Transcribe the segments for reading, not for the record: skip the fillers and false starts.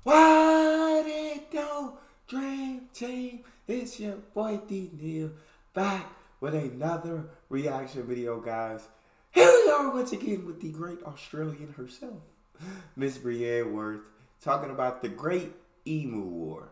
What it do, Dream Team? It's your boy D Neal back with another reaction video, guys. Here we are once again with the great Australian herself, Miss Brienne Worth, talking about the Great Emu War,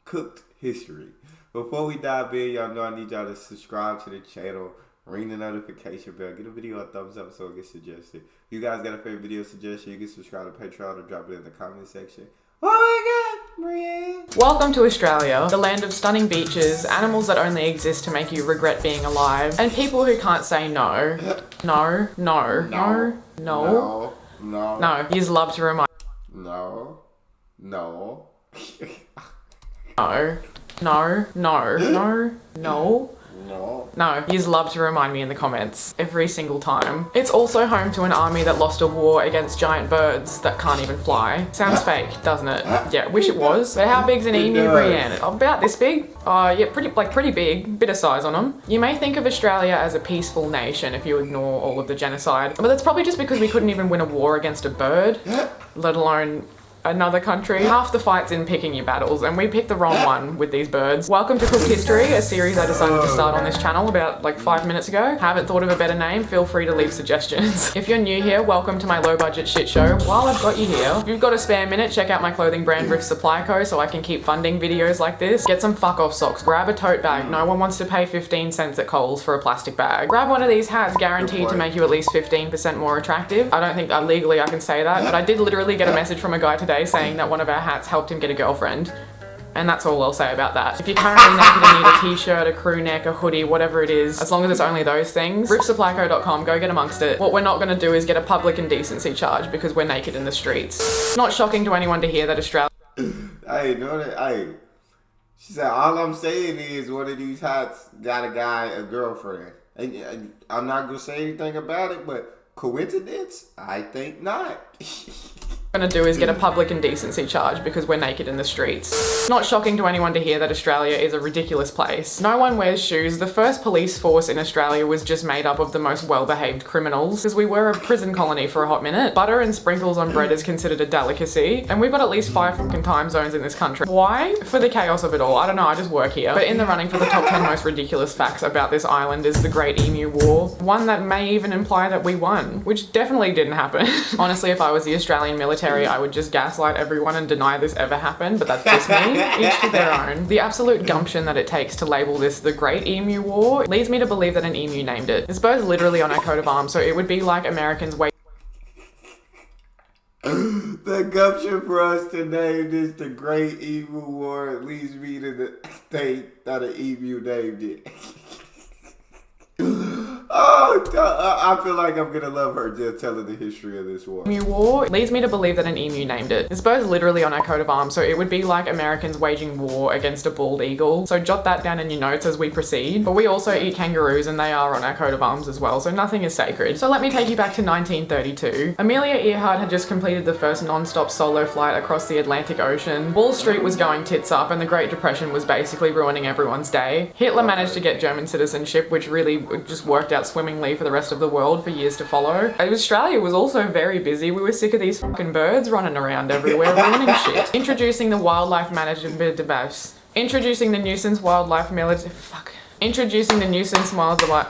cooked history. Before we dive in, y'all know I need y'all to subscribe to the channel, ring the notification bell, get a video a thumbs up so it gets suggested. If you guys got a favorite video suggestion, you can subscribe to Patreon or drop it in the comment section. Oh my god, Brienne! Welcome to Australia, the land of stunning beaches, animals that only exist to make you regret being alive, and people who can't say no. No, no, no, no, no. No, you just love to remind. No, no. No, no, no, no, no. No, you just love to remind me in the comments every single time. It's also home to an army that lost a war against giant birds that can't even fly. Sounds fake, doesn't it? Yeah, wish it was. But how big's an emu, Brienne? About this big? Yeah, pretty big. Bit of size on them. You may think of Australia as a peaceful nation if you ignore all of the genocide, but that's probably just because we couldn't even win a war against a bird, let alone another country. Half the fight's in picking your battles, and we picked the wrong one with these birds. Welcome to Cooked History, a series I decided to start on this channel about like 5 minutes ago. Haven't thought of a better name, feel free to leave suggestions. If you're new here, welcome to my low budget shit show. While I've got you here, if you've got a spare minute, check out my clothing brand Riff Supply Co so I can keep funding videos like this. Get some fuck off socks, grab a tote bag. No one wants to pay 15 cents at Coles for a plastic bag. Grab one of these hats, guaranteed to make you at least 15% more attractive. I don't think legally I can say that, but I did literally get a message from a guy today saying that one of our hats helped him get a girlfriend. And that's all I'll say about that. If you're currently naked and need a t-shirt, a crew neck, a hoodie, whatever it is, as long as it's only those things, riffsupplyco.com, go get amongst it. What we're not gonna do is get a public indecency charge because we're naked in the streets. Not shocking to anyone to hear that Australia... Hey, know that, hey. She said, all I'm saying is one of these hats got a guy, a girlfriend. And I'm not gonna say anything about it, but coincidence? I think not. Gonna do is get a public indecency charge because we're naked in the streets. Not shocking to anyone to hear that Australia is a ridiculous place. No one wears shoes. The first police force in Australia was just made up of the most well-behaved criminals because we were a prison colony for a hot minute. Butter and sprinkles on bread is considered a delicacy, and we've got at least 5 fucking time zones in this country. Why? For the chaos of it all. I don't know, I just work here. But in the running for the top 10 most ridiculous facts about this island is the Great Emu War. One that may even imply that we won, which definitely didn't happen. Honestly, if I was the Australian military, I would just gaslight everyone and deny this ever happened, but that's just me. Each to their own. The absolute gumption that it takes to label this the Great Emu War leads me to believe that an emu named it. It's both literally on our coat of arms, so it would be like Americans wait. The gumption for us to name this the Great Emu War leads me to think that an emu named it. Oh, I feel like I'm gonna love her just telling the history of this war. Emu War leads me to believe that an emu named it. It's both literally on our coat of arms, so it would be like Americans waging war against a bald eagle. So jot that down in your notes as we proceed. But we also eat kangaroos and they are on our coat of arms as well, so nothing is sacred. So let me take you back to 1932. Amelia Earhart had just completed the first non-stop solo flight across the Atlantic Ocean. Wall Street was going tits up and the Great Depression was basically ruining everyone's day. Hitler managed to get German citizenship, which really just worked out swimmingly for the rest of the world for years to follow. Australia was also very busy. We were sick of these fucking birds running around everywhere ruining shit. Introducing the wildlife management device. Introducing the nuisance wildlife military. Fuck. Introducing the nuisance wildlife.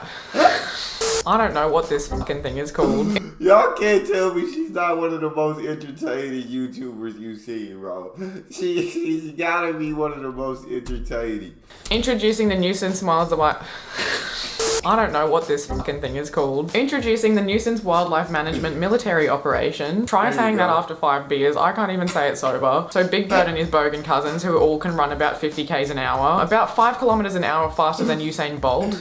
I don't know what this fucking thing is called. Y'all can't tell me she's not one of the most entertaining YouTubers you see, bro. She's gotta be one of the most entertaining. Introducing the nuisance wildlife. I don't know what this fucking thing is called. Introducing the Nuisance Wildlife Management Military Operation. Try saying that after 5 beers. I can't even say it sober. So Big Bird and his bogan cousins, who all can run about 50 k's an hour, about 5 kilometers an hour faster than Usain Bolt.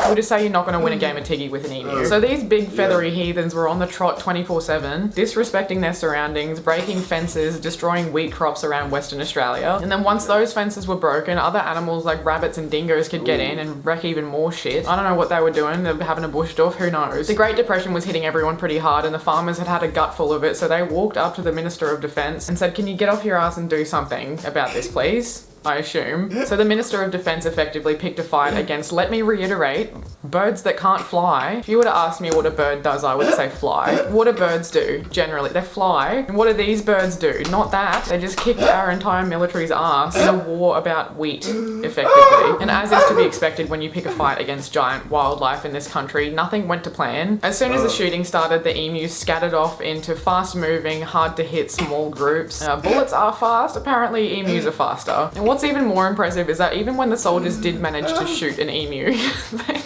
We'll just say you're not going to win a game of Tiggy with an emu. So these big feathery heathens were on the trot 24/7, disrespecting their surroundings, breaking fences, destroying wheat crops around Western Australia. And then once those fences were broken, other animals like rabbits and dingoes could get in and wreck even more shit. I don't know what they were doing. They were having a bush doof, who knows. The Great Depression was hitting everyone pretty hard and the farmers had had a gut full of it, so they walked up to the Minister of Defence and said, "Can you get off your ass and do something about this, please?" I assume. So the Minister of Defence effectively picked a fight against, let me reiterate, birds that can't fly. If you were to ask me what a bird does, I would say fly. What do birds do? Generally, they fly. And what do these birds do? Not that. They just kicked our entire military's ass in a war about wheat, effectively. And as is to be expected when you pick a fight against giant wildlife in this country, nothing went to plan. As soon as the shooting started, the emus scattered off into fast-moving, hard-to-hit small groups. Bullets are fast. Apparently, emus are faster. And what's even more impressive is that even when the soldiers did manage to shoot an emu,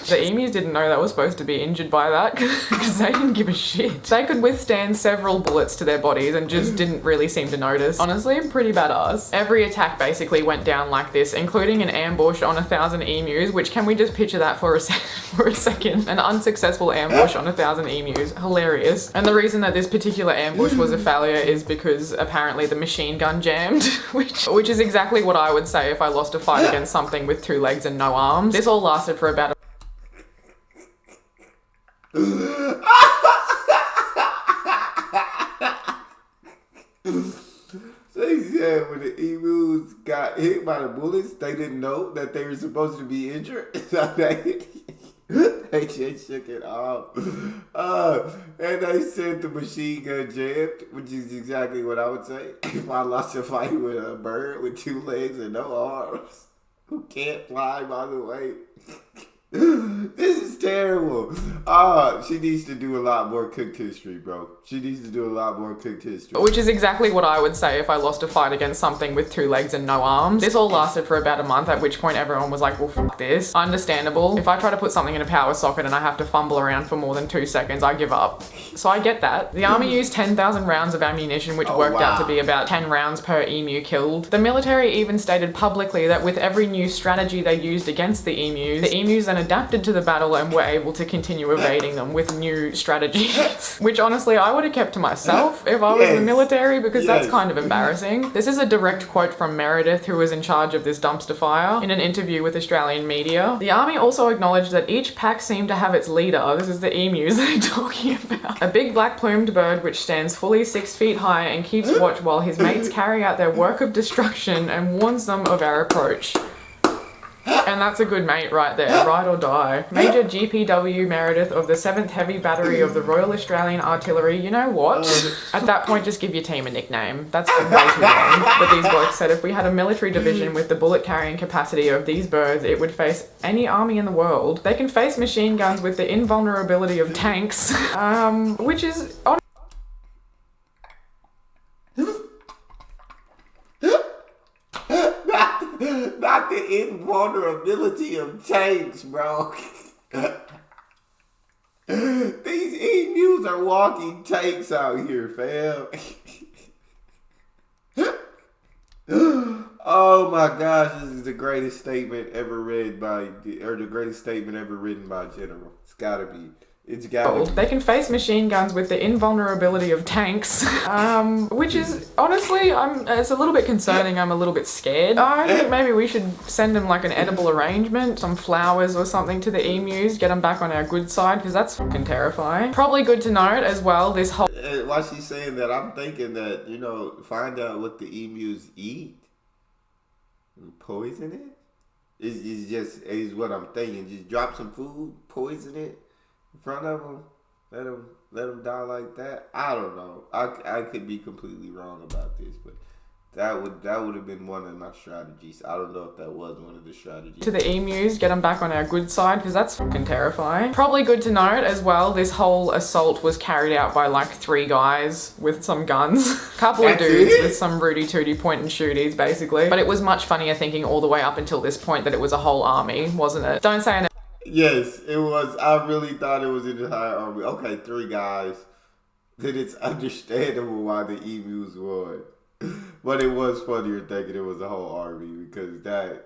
the emus didn't know they were supposed to be injured by that because they didn't give a shit. They could withstand several bullets to their bodies and just didn't really seem to notice. Honestly, pretty badass. Every attack basically went down like this, including an ambush on 1,000 emus, which can we just picture that for a second? An unsuccessful ambush on 1,000 emus. Hilarious. And the reason that this particular ambush was a failure is because apparently the machine gun jammed, which is exactly what I would say if I lost a fight against something with 2 legs and no arms. This all lasted for about They said when the emus got hit by the bullets, they didn't know that they were supposed to be injured. So they just shook it off. And they said the machine gun jammed, which is exactly what I would say if I lost a fight with a bird with 2 legs and no arms, who can't fly, by the way. This is terrible. She needs to do a lot more cooked history, bro. She needs to do a lot more cooked history. Which is exactly what I would say if I lost a fight against something with 2 legs and no arms. This all lasted for about a month, at which point everyone was like, well, fuck this. Understandable. If I try to put something in a power socket and I have to fumble around for more than 2 seconds, I give up. So I get that. The army used 10,000 rounds of ammunition, which worked out to be about 10 rounds per emu killed. The military even stated publicly that with every new strategy they used against the emus then adapted to the battle and were able to continue evading them with new strategies. Which honestly, I would have kept to myself if I was in the military, because that's kind of embarrassing. This is a direct quote from Meredith, who was in charge of this dumpster fire, in an interview with Australian media. The army also acknowledged that each pack seemed to have its leader. This is the emus they're talking about. A big black plumed bird which stands fully 6 feet high and keeps watch while his mates carry out their work of destruction and warns them of our approach. And that's a good mate right there, ride or die. Major GPW Meredith of the 7th Heavy Battery of the Royal Australian Artillery. You know what? At that point, just give your team a nickname. That's way too long. But these blokes said if we had a military division with the bullet carrying capacity of these birds, it would face any army in the world. They can face machine guns with the invulnerability of tanks, which is... Not the invulnerability of tanks, bro. These emus are walking tanks out here, fam. Oh my gosh, this is the greatest statement ever read the greatest statement ever written by a general. It's gotta be. They can face machine guns with the invulnerability of tanks, which is, honestly, it's a little bit concerning. I'm a little bit scared. I think maybe we should send them like an edible arrangement, some flowers or something to the emus, get them back on our good side, because that's fucking terrifying. Probably good to note as well, this whole... While she's saying that, I'm thinking that, find out what the emus eat and poison it. Is what I'm thinking. Just drop some food, poison it in front of them, let them die like that. I don't know. I could be completely wrong about this, but that would have been one of my strategies. I don't know if that was one of the strategies. To the emus, get them back on our good side, because that's fucking terrifying. Probably good to note as well, this whole assault was carried out by like 3 guys with some guns. Couple of dudes with some rooty tooty point and shooties, basically. But it was much funnier thinking all the way up until this point that it was a whole army, wasn't it? Don't say Yes, it was. I really thought it was an entire army. Okay, 3 guys. Then it's understandable why the emus won. But it was funnier thinking it was a whole army, because that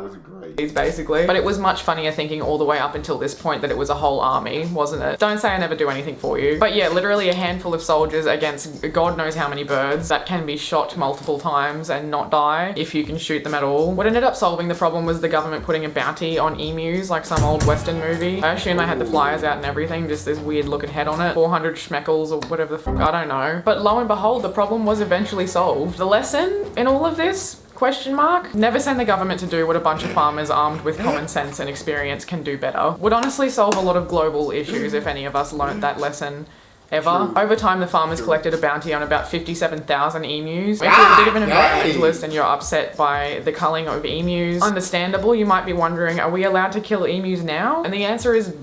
was great. Basically. But it was much funnier thinking all the way up until this point that it was a whole army, wasn't it? Don't say I never do anything for you. But yeah, literally a handful of soldiers against God knows how many birds that can be shot multiple times and not die if you can shoot them at all. What ended up solving the problem was the government putting a bounty on emus, like some old Western movie. I assume they had the flyers out and everything, just this weird looking head on it. 400 schmeckles or whatever the fuck, I don't know. But lo and behold, the problem was eventually solved. The lesson in all of this Question mark? Never send the government to do what a bunch of farmers armed with common sense and experience can do better. Would honestly solve a lot of global issues if any of us learnt that lesson ever. True. Over time, the farmers collected a bounty on about 57,000 emus. If you're a bit of an environmentalist and you're upset by the culling of emus, understandable, you might be wondering, are we allowed to kill emus now? And the answer is,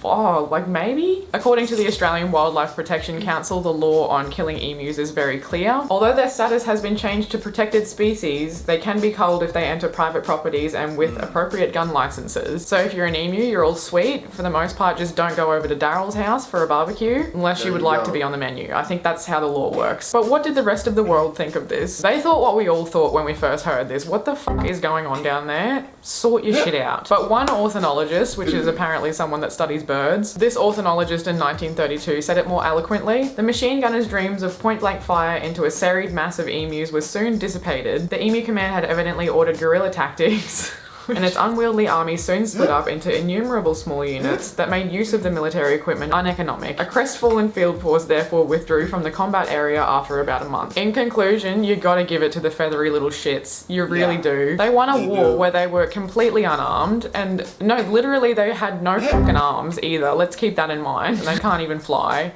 oh, like maybe? According to the Australian Wildlife Protection Council, the law on killing emus is very clear. Although their status has been changed to protected species, they can be culled if they enter private properties and with appropriate gun licenses. So if you're an emu, you're all sweet. For the most part, just don't go over to Daryl's house for a barbecue, unless you would like to be on the menu. I think that's how the law works. But what did the rest of the world think of this? They thought what we all thought when we first heard this. What the fuck is going on down there? Sort your shit out. But one ornithologist, which is apparently someone that studies birds, this ornithologist in 1932 said it more eloquently. The machine gunner's dreams of point-blank fire into a serried mass of emus was soon dissipated. The emu command had evidently ordered guerrilla tactics. And its unwieldy army soon split up into innumerable small units that made use of the military equipment uneconomic. A crestfallen field force therefore withdrew from the combat area after about a month. In conclusion, you gotta give it to the feathery little shits. You really do. They won a war where they were completely unarmed, and no, literally they had no fucking arms either. Let's keep that in mind. And they can't even fly,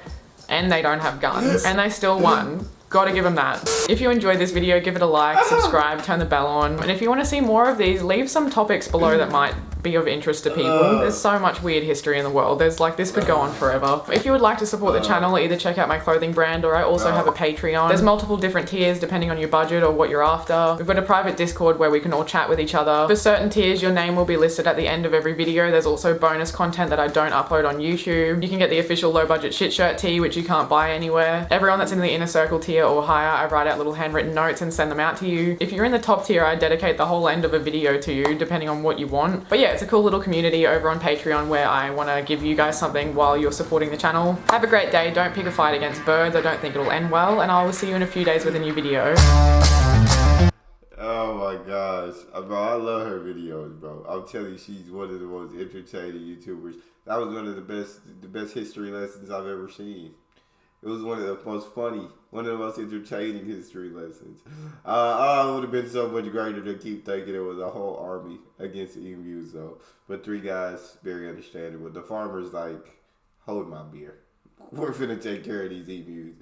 and they don't have guns, and they still won. Gotta give them that. If you enjoyed this video, give it a like, subscribe, turn the bell on. And if you want to see more of these, leave some topics below that might be of interest to people. There's so much weird history in the world. There's like, this could go on forever. If you would like to support the channel, either check out my clothing brand, or I also have a Patreon. There's multiple different tiers depending on your budget or what you're after. We've got a private Discord where we can all chat with each other. For certain tiers, your name will be listed at the end of every video. There's also bonus content that I don't upload on YouTube. You can get the official low budget shit shirt tee, which you can't buy anywhere. Everyone that's in the inner circle tier or higher, I write out little handwritten notes and send them out to you. If you're in the top tier, I dedicate the whole end of a video to you, depending on what you want. But yeah, it's a cool little community over on Patreon where I want to give you guys something while you're supporting the channel. Have a great day. Don't pick a fight against birds. I don't think it'll end well, and I will see you in a few days with a new video. Oh my gosh. Bro, I love her videos, bro. I'm telling you, she's one of the most entertaining YouTubers. That was one of the best history lessons I've ever seen. It was one of the most funny, one of the most entertaining history lessons. It would have been so much greater to keep thinking it was a whole army against emus, though. But 3 guys, very understandable. The farmer's like, hold my beer. We're finna take care of these emus.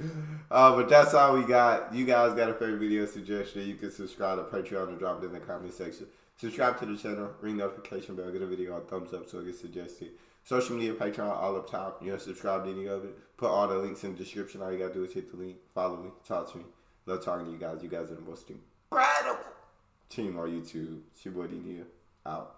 But that's all we got. You guys got a favorite video suggestion, you can subscribe to Patreon and drop it in the comment section. Subscribe to the channel, ring notification bell, get a video a thumbs up so it gets suggested. Social media, Patreon, all up top. You don't subscribe to any of it. Put all the links in the description. All you gotta do is hit the link, follow me, talk to me. Love talking to you guys. You guys are the most incredible team on YouTube. It's your boy Neal. Out.